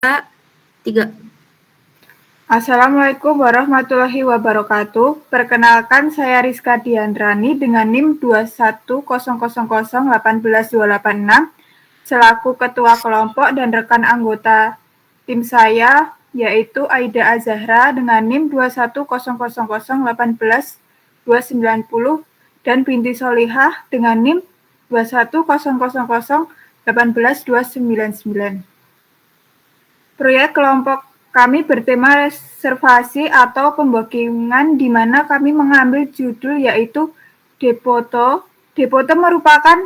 3. Assalamualaikum warahmatullahi wabarakatuh. Perkenalkan, saya Rizka Diandrani dengan NIM 21000182286 selaku Ketua Kelompok dan rekan anggota tim saya yaitu Aida Azahra dengan NIM 21000182290 dan Binti Solihah dengan NIM 21000182299. Proyek kelompok kami bertema reservasi atau pembokingan di mana kami mengambil judul yaitu Depoto. Depoto merupakan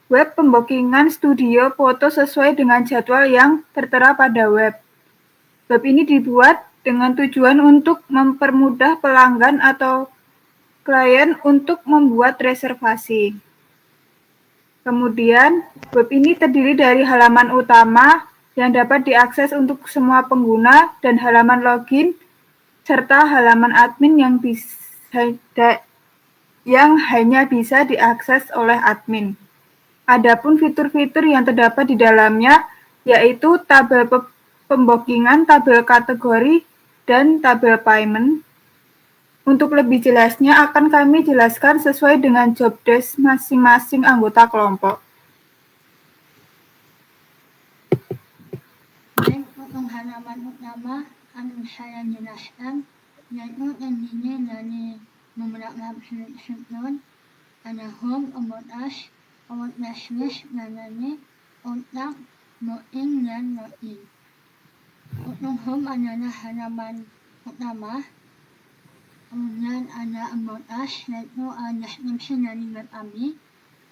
web pembokingan studio foto sesuai dengan jadwal yang tertera pada web. Web ini dibuat dengan tujuan untuk mempermudah pelanggan atau klien untuk membuat reservasi. Kemudian, web ini terdiri dari halaman utama yang dapat diakses untuk semua pengguna dan halaman login serta halaman admin yang hanya bisa diakses oleh admin. Adapun fitur-fitur yang terdapat di dalamnya yaitu tabel pembokingan, tabel kategori, dan tabel payment. Untuk lebih jelasnya akan kami jelaskan sesuai dengan job desk masing-masing anggota kelompok. Baik, untuk halaman utama akan saya jelaskan yaitu terdiri dari beberapa fitur. Ada home, about us, about business, gallery, kontak, login, dan login. Untuk home adalah halaman utama. Kemudian ada about us, yaitu deskripsi dari web kami.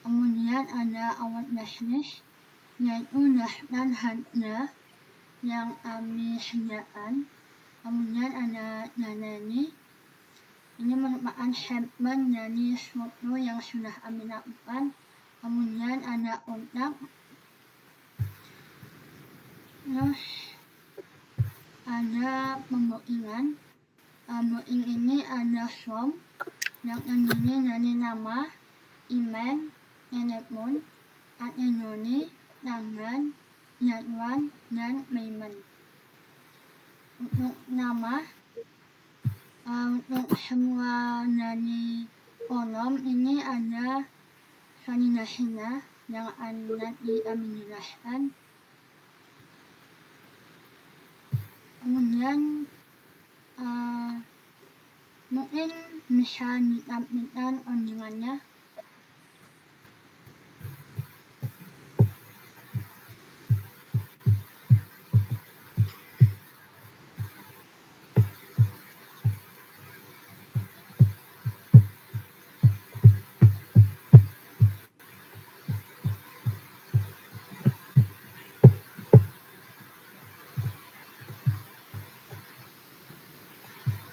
Kemudian ada about business, yaitu daftar harga yang kami sediakan. Kemudian ada gallery, ini merupakan segmen dari foto yang sudah kami lakukan. Kemudian ada kontak, terus ada pembokingan. Booking ini ada form yang terdiri dari nama, email, telepon, kategori, tanggal, jadwal, dan payment. Untuk nama, untuk semua dari kolom ini ada validasinya yang akan nanti kami jelaskan. Kemudian mungkin bisa ditampilkan codingannya.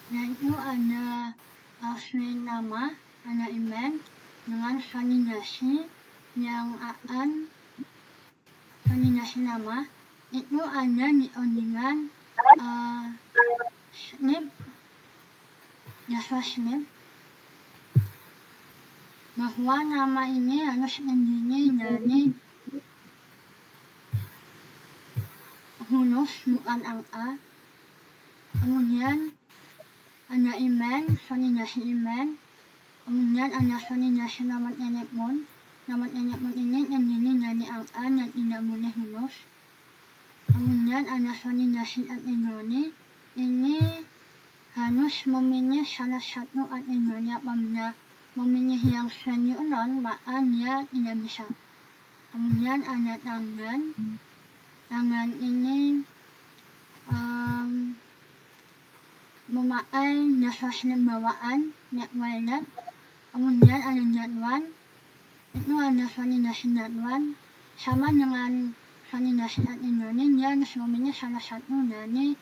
Yaitu ada asli nama, ada email dengan validasi yang akan validasi nama itu ada di codingan snip, Java snip, bahwa nama ini harus terdiri dari huruf bukan angka. Kemudian ada email, validasi email. Kemudian ada validasi nomor telepon. Nomor telepon ini terdiri dari angka dan tidak boleh huruf. Kemudian ada validasi kategori. Ini harus memilih salah satu kategori. Apabila memilih yang senior, maka dia tidak bisa. Kemudian ada tanggal. Tanggal ini memakai Java snip bawaan, netwallet. Kemudian ada jadwal, itu ada validasi jadwal. Sama dengan validasi kategori, dia harus memilih salah satu dari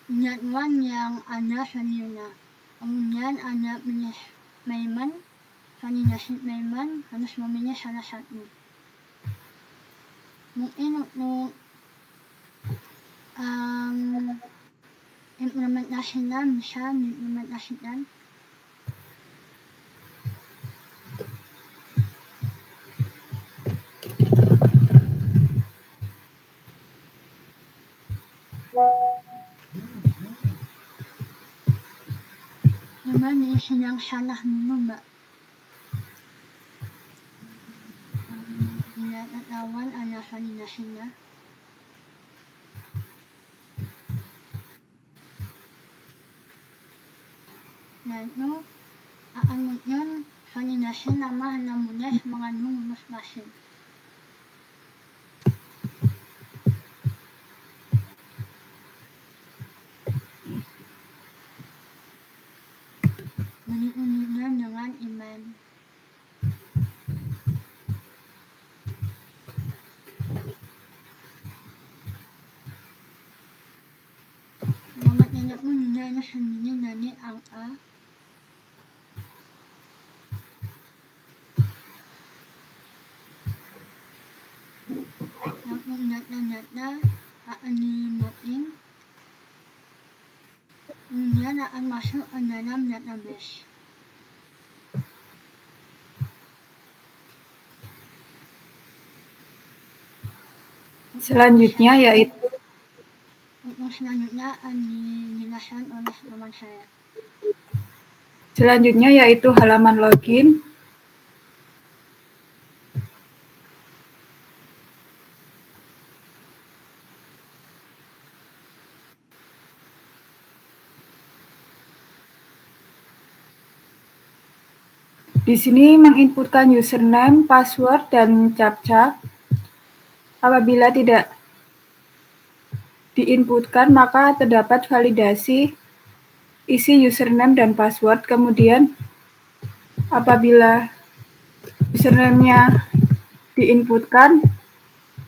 jadwal yang ada value-nya. Kemudian ada pilih payment, validasi payment, harus memilih salah satu. Mungkin untuk implementasinya bisa diimplementasikan. Gimana yang salah dulu, Mbak? Lihat lawan anak hina. Lalu aanunyan haninahin nama namuneh mengandung musnahim. Menunjuknya dengan iman. Nama nenek punya anak sendiri dari angka. Yang punya akan dimutin. Kemudian akan masuk ke dalam database. Selanjutnya yaitu Untuk selanjutnya akan dijelaskan oleh teman saya. Selanjutnya yaitu halaman login. Di sini menginputkan username, password, dan captcha. Apabila tidak diinputkan, maka terdapat validasi isi username dan password. Kemudian apabila username-nya diinputkan,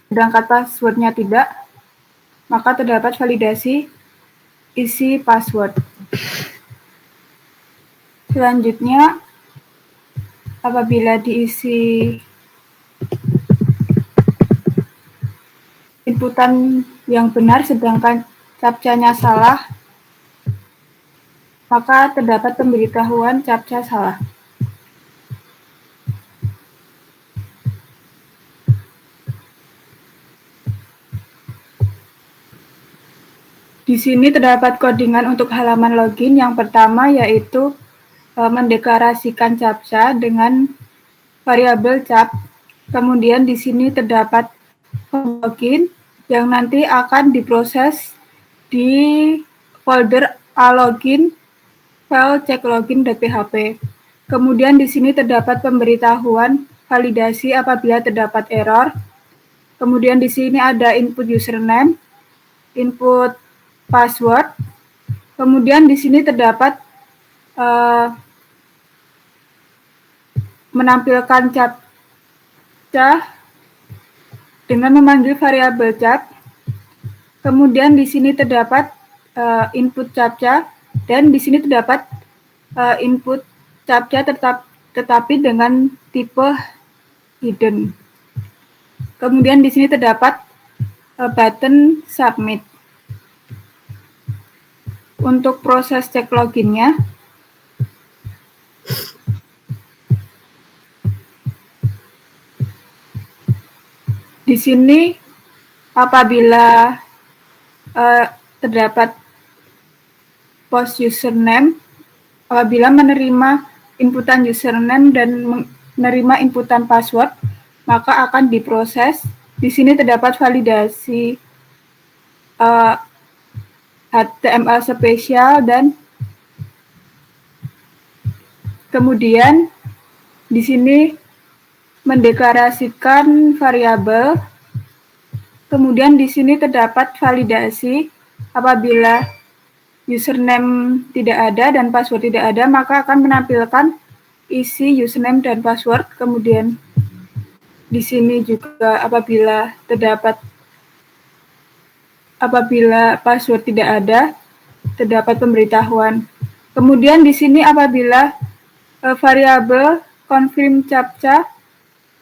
sedangkan password-nya tidak, maka terdapat validasi isi password. Selanjutnya, apabila diisi inputan yang benar sedangkan captcha-nya salah, maka terdapat pemberitahuan captcha salah. Di sini terdapat codingan untuk halaman login. Yang pertama yaitu mendeklarasikan captcha dengan variabel cap. Kemudian di sini terdapat login yang nanti akan diproses di folder alogin file checklogin.php. Kemudian di sini terdapat pemberitahuan validasi apabila terdapat error. Kemudian di sini ada input username, input password. Kemudian di sini terdapat menampilkan captcha dengan memanggil variabel cap. Kemudian di sini terdapat input captcha dan di sini terdapat input captcha tetapi dengan tipe hidden. Kemudian di sini terdapat button submit. Untuk proses cek loginnya, di sini apabila terdapat post username, apabila menerima inputan username dan menerima inputan password, maka akan diproses. Di sini terdapat validasi HTML spesial dan kemudian di sini mendeklarasikan variabel. Kemudian di sini terdapat validasi apabila username tidak ada dan password tidak ada, maka akan menampilkan isi username dan password. Kemudian di sini juga apabila password tidak ada, terdapat pemberitahuan. Kemudian di sini apabila variabel confirm captcha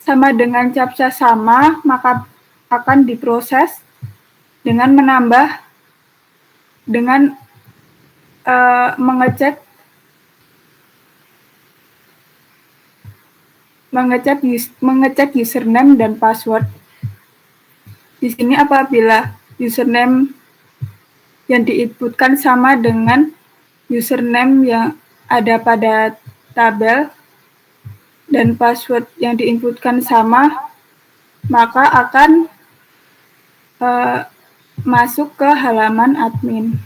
sama dengan captcha sama, maka akan diproses dengan mengecek username dan password. Di sini apabila username yang diinputkan sama dengan username yang ada pada tabel dan password yang diinputkan sama, maka akan masuk ke halaman admin.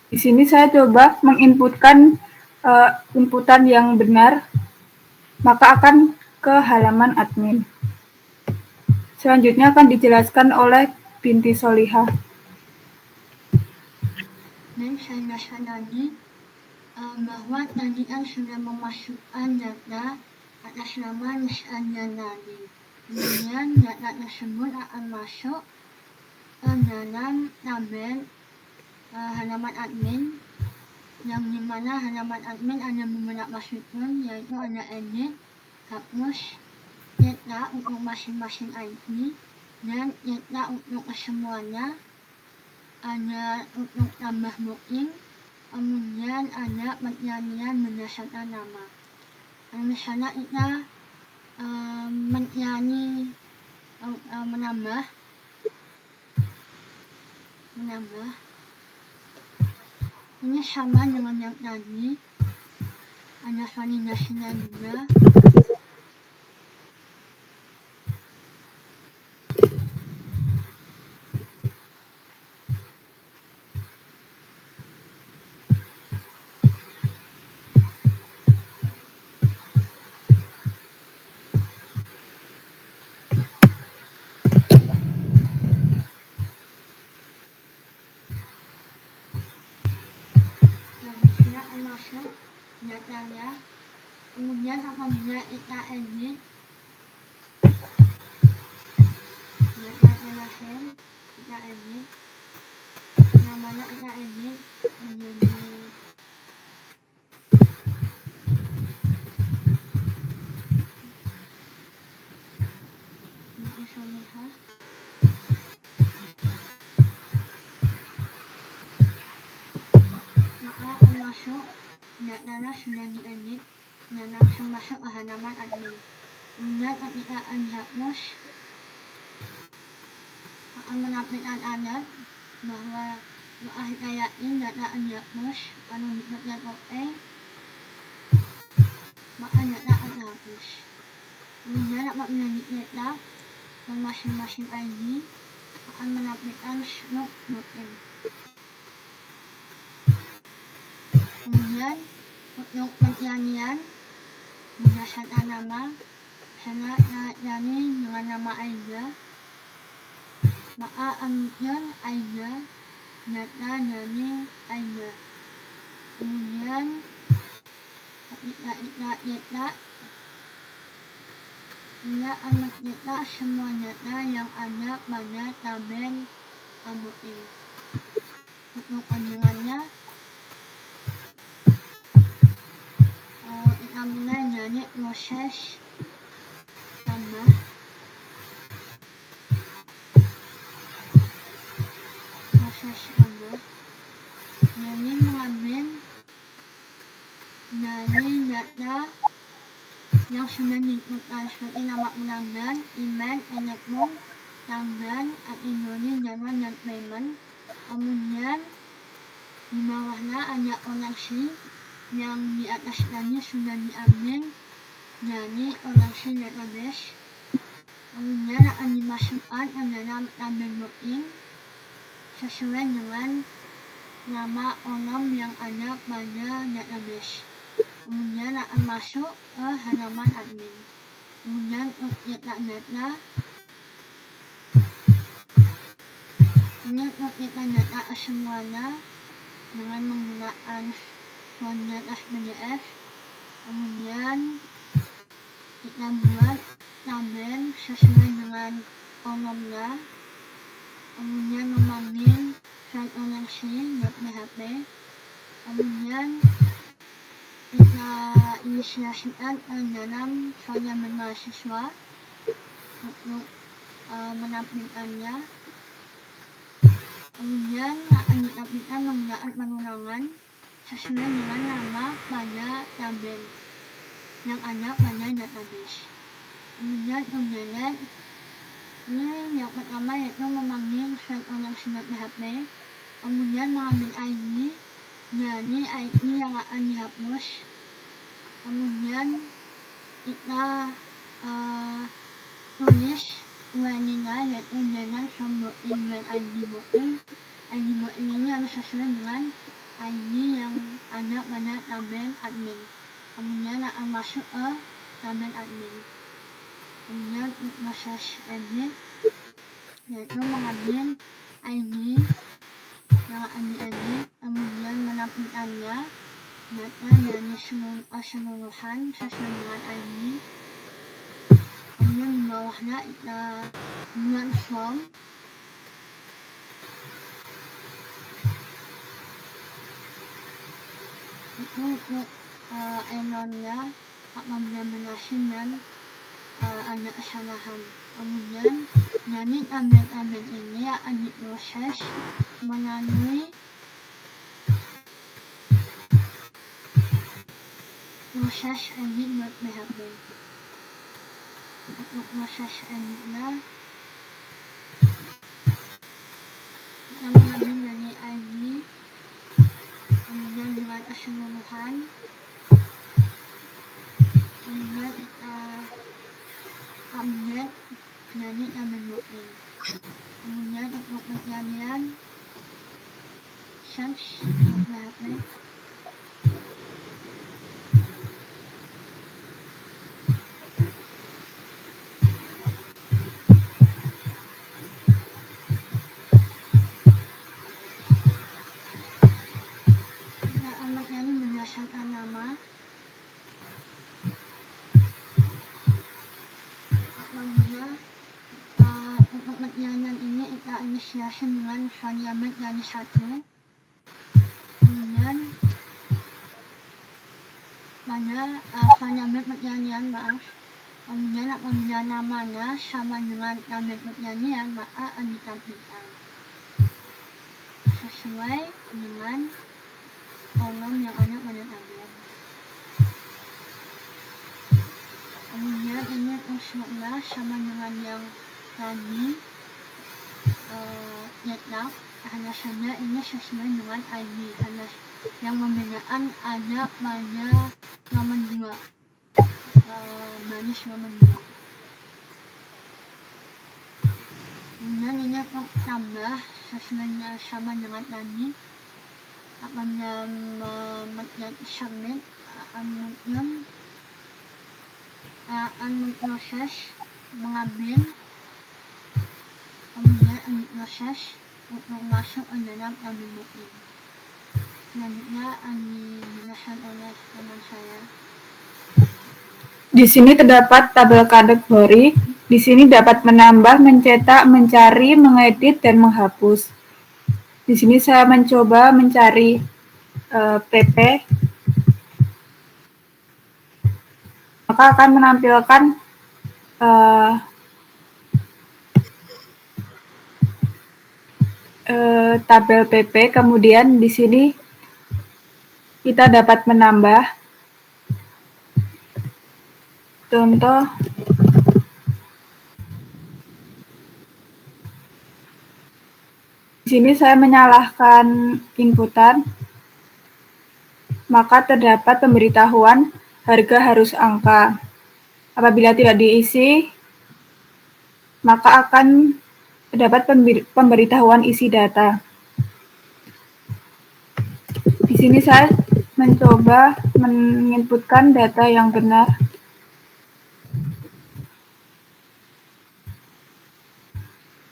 Di sini saya coba menginputkan inputan yang benar, maka akan ke halaman admin. Selanjutnya akan dijelaskan oleh Binti Solihah. Dan saya sadari bahwa tadi sudah memasukkan data atas nama Nis'an tadi. Kemudian data tersebut akan masuk ke dalam tabel halaman admin, yang dimana halaman admin ada beberapa fitur, yaitu ada edit, hapus, cetak untuk masing-masing ID, dan cetak untuk kesemuanya, ada untuk tambah booking, kemudian ada penyaringan berdasarkan nama. Misalnya kita mencari menambah ini sama dengan yang tadi, ada validasinya juga. Sudah masuk datanya, kemudian apabila kita edit data lahir, kita edit, namanya kita edit menjadi Binti Solihah. Maka masuk datanya sudah diedit dan langsung masuk ke halaman admin. Kemudian ketika dihapus akan menampilkan alert bahwa kita yakin data dihapus, lalu ditekan OK, maka data akan dihapus. Kemudian apabila dicetak ke masing-masing ID akan menampilkan slot booking. Kemudian untuk pencarian berdasarkan nama, saya cari dengan nama Aiza, maka ambil Aiza, data dari Aiza. Kemudian ketika kita cetak, dia akan mencetak semua data yang ada pada tabel booking. Untuk panjangannya, kita mulai dari proses tambah. Jadi mengambil dari data yang sudah diinputkan seperti nama pelanggan, email, telepon, tanggal, kategori, jadwal, dan payment. Kemudian di bawahnya ada koneksi yang di atas tadi sudah diambil dari koneksi database. Kemudian akan dimasukkan ke dalam tabel booking sesuai dengan nama kolom yang ada pada database. Kemudian akan masuk ke halaman admin. Kemudian untuk cetak data, ini untuk cetak data semuanya dengan menggunakan format PDF. Kemudian kita buat tabel sesuai dengan kolomnya. Kemudian memanggil file koneksi.php. Kemudian kita inisiasikan ke dalam variabel mahasiswa. untuk menampilkannya. Kemudian akan ditampilkan penggunaan pengulangan sesuai dengan nama pada tabel yang ada pada database. Kemudian pembelajaran ini yang pertama yaitu memanggil file owner PHP, kemudian mengambil ID dari ID yang akan dihapus, kemudian kita tulis URL-nya yaitu dengan sumber ID booking. ID booking ini harus sesuai dengan ID yang ada pada tabel admin, kemudian akan masuk ke tabel admin. Kemudian proses edit yaitu mengambil ID yang akan diedit, kemudian menampilkannya data dari keseluruhan sesuai dengan ID. Kemudian di bawahnya kita buat form. Itu untuk errornya apabila berhasil dan ada kesalahan. Kemudian dari tabel-tabel ini akan diproses melalui proses edit.php. Untuk proses editnya kita mengambil dari ID, kemudian dengan keseluruhan, kemudian kita update dari tabel booking. Kemudian untuk pencarian search PHP. Kita akan mencari berdasarkan nama. Apabila untuk pencarian ini kita inisiasi dengan variabel dari 1. Kemudian pada variabel pencarian kemudian apabila namanya sama dengan tabel pencarian maka akan ditampilkan sesuai dengan kolom yang ada pada tabel. Kemudian ini unsurnya sama dengan yang tadi tetap, hanya saja ini sesuai dengan ID, hanya yang membedakan ada pada nomor 2, baris nomor 2. Kemudian ini untuk tambah sesuai sama dengan tadi. Apabila memencet submit akan memproses mengambil, kemudian diproses untuk masuk ke dalam tabel booking. Selanjutnya akan dijelaskan oleh teman saya. Di sini terdapat tabel kategori. Di sini dapat menambah, mencetak, mencari, mengedit, dan menghapus. Di sini saya mencoba mencari PP, maka akan menampilkan tabel PP. Kemudian di sini kita dapat menambah. Contoh, di sini saya menyalahkan inputan, maka terdapat pemberitahuan harga harus angka. Apabila tidak diisi, maka akan terdapat pemberitahuan isi data. Di sini saya mencoba menginputkan data yang benar.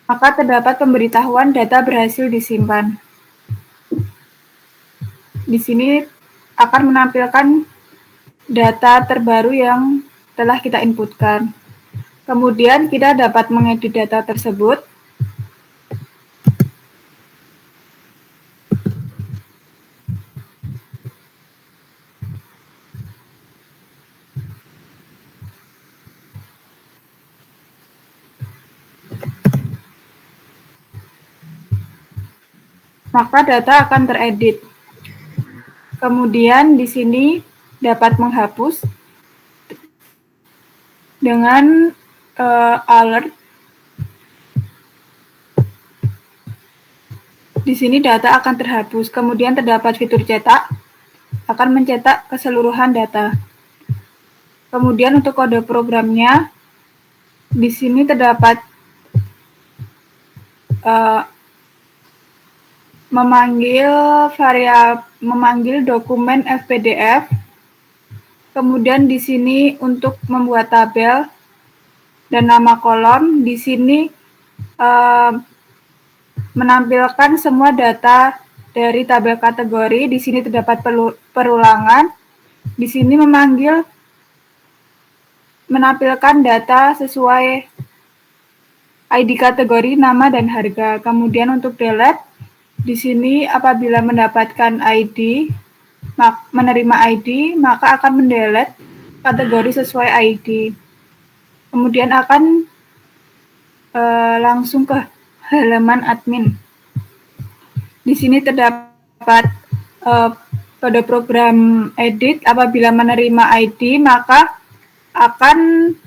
Maka terdapat pemberitahuan data berhasil disimpan. Di sini akan menampilkan data terbaru yang telah kita inputkan. Kemudian kita dapat mengedit data tersebut. maka data akan teredit. Kemudian di sini dapat menghapus dengan alert. Di sini data akan terhapus. Kemudian terdapat fitur cetak, akan mencetak keseluruhan data. Kemudian untuk kode programnya, di sini terdapat memanggil dokumen FPDF. Kemudian di sini untuk membuat tabel dan nama kolom, di sini menampilkan semua data dari tabel kategori. Di sini terdapat perulangan. Di sini menampilkan data sesuai ID kategori, nama, dan harga. Kemudian untuk delete, di sini apabila mendapatkan ID, menerima ID, maka akan mendelete kategori sesuai ID. Kemudian akan langsung ke halaman admin. Di sini terdapat kode program edit. Apabila menerima ID, maka akan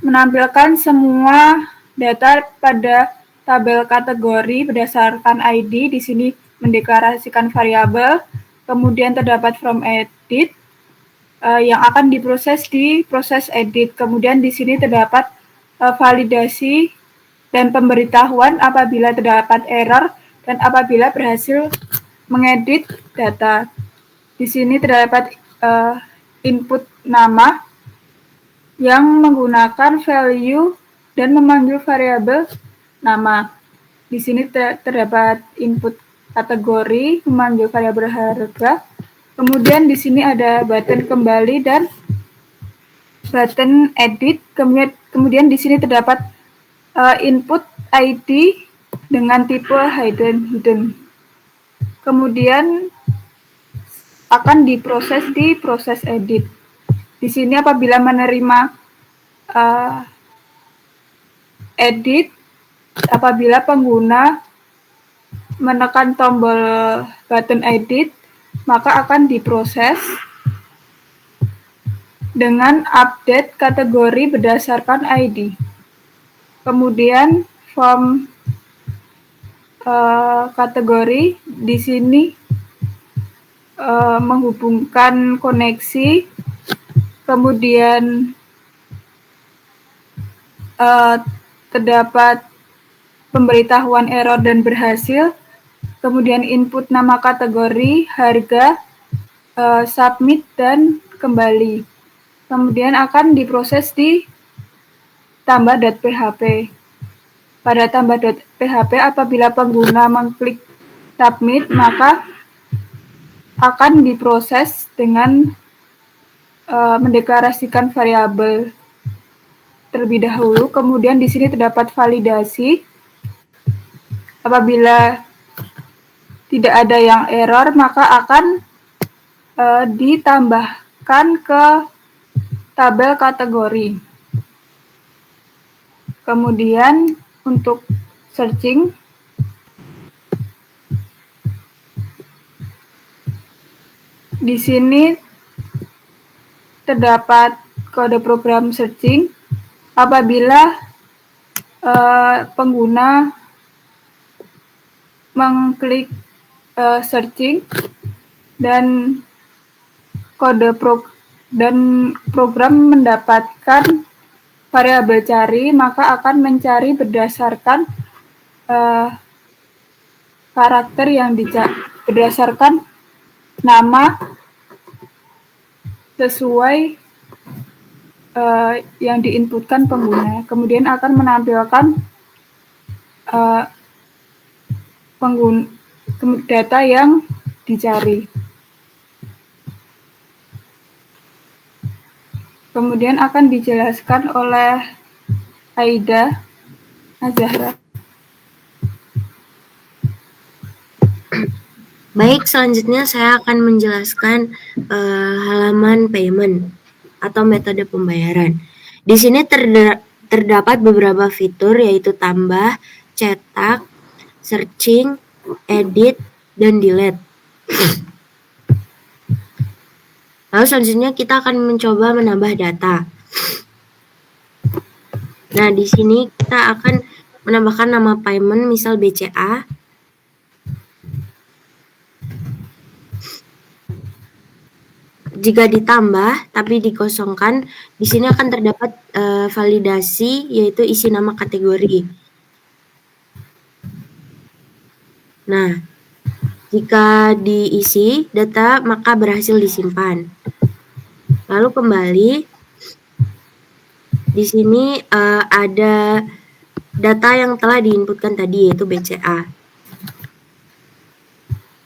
menampilkan semua data pada tabel kategori berdasarkan ID. Di sini mendeklarasikan variabel. Kemudian terdapat from edit yang akan diproses di proses edit. Kemudian di sini terdapat validasi dan pemberitahuan apabila terdapat error dan apabila berhasil mengedit data. Di sini terdapat input nama yang menggunakan value dan memanggil variabel nama. Di sini terdapat input kategori, memanggil variabel harga. Kemudian di sini ada button kembali dan button edit. Kemudian di sini terdapat input ID dengan tipe hidden. Kemudian akan diproses di proses edit. Di sini apabila menerima edit, apabila pengguna menekan tombol button edit, maka akan diproses dengan update kategori berdasarkan ID. Kemudian form kategori di sini menghubungkan koneksi, kemudian terdapat pemberitahuan error dan berhasil, kemudian input nama kategori, harga, submit, dan kembali. Kemudian akan diproses di tambah.php. Pada tambah.php, apabila pengguna mengklik submit, maka akan diproses dengan mendeklarasikan variabel terlebih dahulu. Kemudian di sini terdapat validasi. Apabila tidak ada yang error, maka akan ditambahkan ke tabel kategori. Kemudian untuk searching, di sini terdapat kode program searching. Apabila pengguna mengklik searching dan program mendapatkan variabel cari, maka akan mencari berdasarkan karakter yang berdasarkan nama sesuai yang diinputkan pengguna. Kemudian akan menampilkan data yang dicari. Kemudian akan dijelaskan oleh Aida Azahra. Baik, selanjutnya saya akan menjelaskan halaman payment atau metode pembayaran. Di sini terdapat beberapa fitur, yaitu tambah, cetak, searching, edit, dan delete. Lalu selanjutnya kita akan mencoba menambah data. Nah, di sini kita akan menambahkan nama payment, misal BCA. Jika ditambah tapi dikosongkan, di sini akan terdapat validasi, yaitu isi nama kategori. Nah, jika diisi data maka berhasil disimpan. Lalu kembali, di sini ada data yang telah diinputkan tadi, yaitu BCA.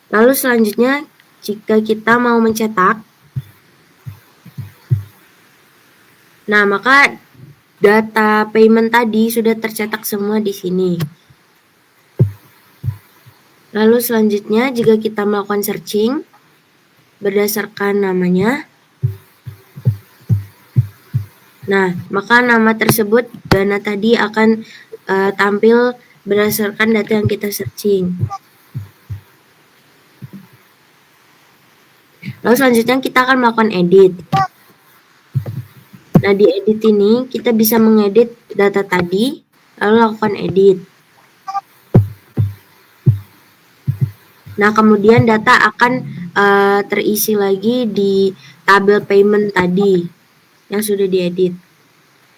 Lalu selanjutnya, jika kita mau mencetak, nah maka data payment tadi sudah tercetak semua di sini. Lalu selanjutnya, jika kita melakukan searching berdasarkan namanya, nah maka nama tersebut, dana tadi akan tampil berdasarkan data yang kita searching. Lalu selanjutnya kita akan melakukan edit. Nah, di edit ini kita bisa mengedit data tadi, lalu lakukan edit. Nah, kemudian data akan terisi lagi di tabel payment tadi yang sudah diedit.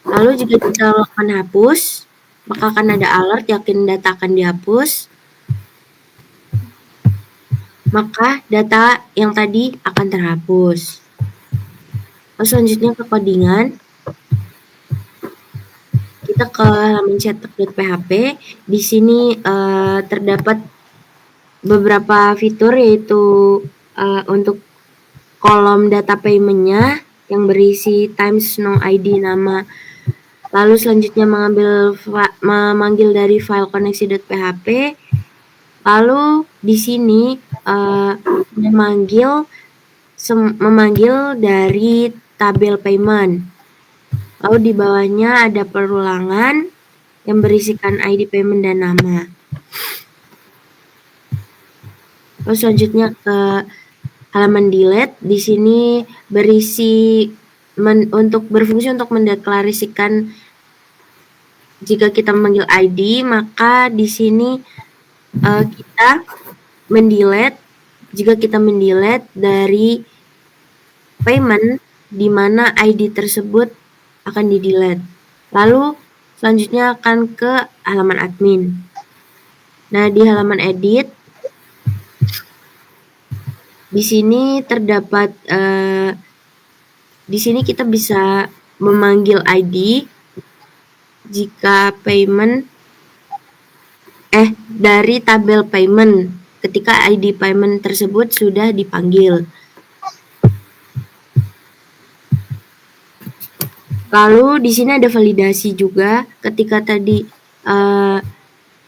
Lalu jika kita lakukan hapus, maka akan ada alert yakin data akan dihapus. Maka data yang tadi akan terhapus. Lalu selanjutnya ke codingan. Kita ke halaman cetak.php. Di sini terdapat beberapa fitur, yaitu untuk kolom data payment-nya yang berisi times no ID nama. Lalu selanjutnya memanggil dari file koneksi.php. Lalu di sini memanggil dari tabel payment. Lalu di bawahnya ada perulangan yang berisikan ID payment dan nama. Lalu selanjutnya ke halaman delete. Di sini berisi berfungsi untuk mendeklarasikan jika kita memanggil ID, maka di sini kita mendelete. Jika kita mendelete dari payment di mana ID tersebut akan di-delete. Lalu selanjutnya akan ke halaman admin. Nah, di halaman edit, di sini terdapat di sini kita bisa memanggil ID jika payment dari tabel payment ketika ID payment tersebut sudah dipanggil. Lalu di sini ada validasi juga ketika tadi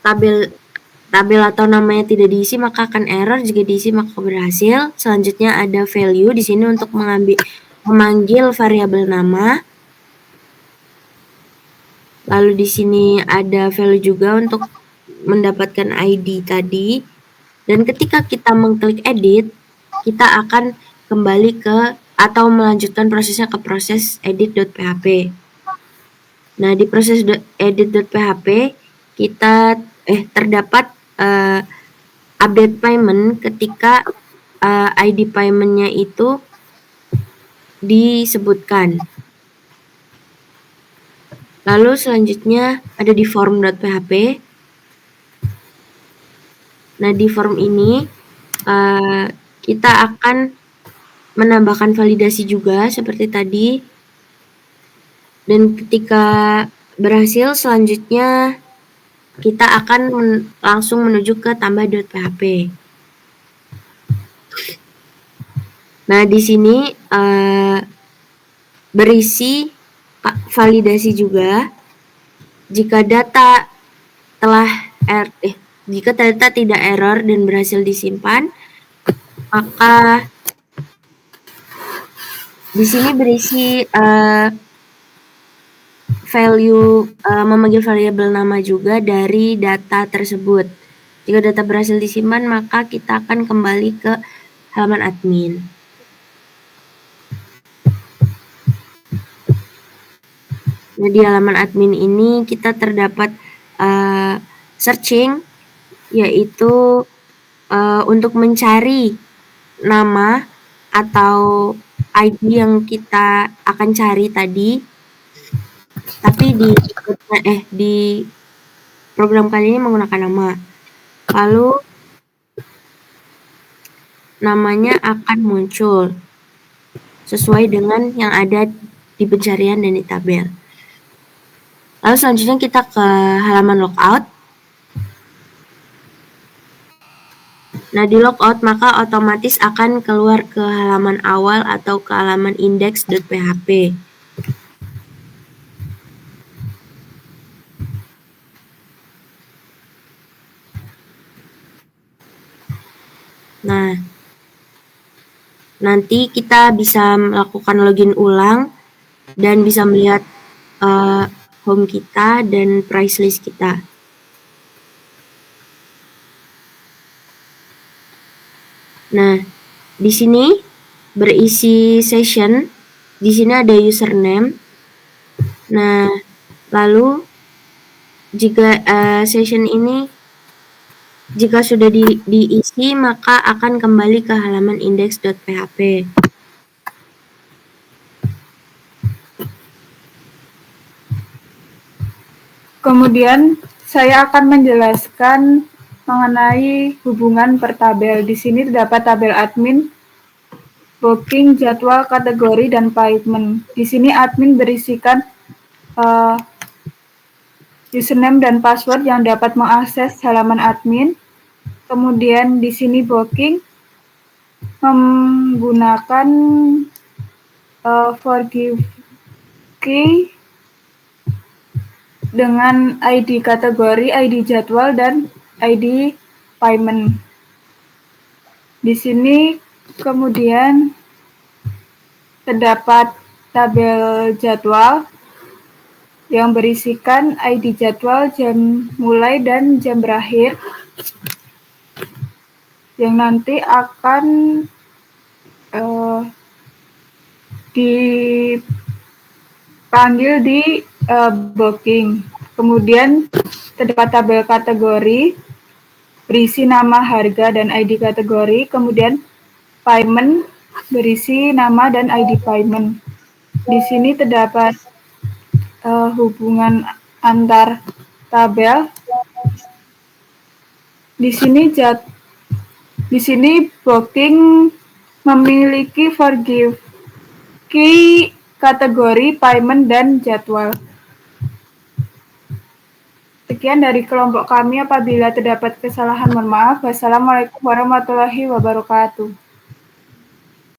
tabel atau namanya tidak diisi maka akan error, jika diisi maka berhasil. Selanjutnya ada value di sini untuk memanggil variabel nama. Lalu di sini ada value juga untuk mendapatkan ID tadi. Dan ketika kita mengklik edit, kita akan kembali ke atau melanjutkan prosesnya ke proses edit.php. Nah, di proses edit.php kita terdapat update payment ketika ID payment-nya itu disebutkan. Lalu selanjutnya ada di form.php. Nah, di form ini kita akan menambahkan validasi juga seperti tadi. Dan ketika berhasil, selanjutnya kita akan langsung menuju ke tambah.php. Nah, di sini berisi validasi juga. Jika data tidak error dan berhasil disimpan, maka di sini berisi value memanggil variabel nama juga dari data tersebut. Jika data berhasil disimpan, maka kita akan kembali ke halaman admin. Nah, di halaman admin ini kita terdapat searching, yaitu untuk mencari nama atau ID yang kita akan cari tadi, tapi di program kali ini menggunakan nama. Lalu namanya akan muncul sesuai dengan yang ada di pencarian dan di tabel. Lalu selanjutnya kita ke halaman logout. Nah, di logout maka otomatis akan keluar ke halaman awal atau ke halaman index.php. Nah, nanti kita bisa melakukan login ulang dan bisa melihat home kita dan price list kita. Nah, di sini berisi session. Di sini ada username. Nah, lalu jika session ini jika sudah diisi, maka akan kembali ke halaman index.php. Kemudian saya akan menjelaskan mengenai hubungan per tabel. Di sini terdapat tabel admin, booking, jadwal, kategori, dan payment. Di sini admin berisikan username dan password yang dapat mengakses halaman admin. Kemudian di sini booking menggunakan forgive key dengan ID kategori, ID jadwal, dan ID payment. Di sini kemudian terdapat tabel jadwal yang berisikan ID jadwal, jam mulai dan jam berakhir, yang nanti akan dipanggil di booking. Kemudian terdapat tabel kategori berisi nama, harga, dan ID kategori. Kemudian payment berisi nama dan ID payment. Di sini terdapat hubungan antar tabel. Di sini booking memiliki forgive key, kategori, payment, dan jadwal. Sekian dari kelompok kami. Apabila terdapat kesalahan, mohon maaf. Wassalamualaikum warahmatullahi wabarakatuh.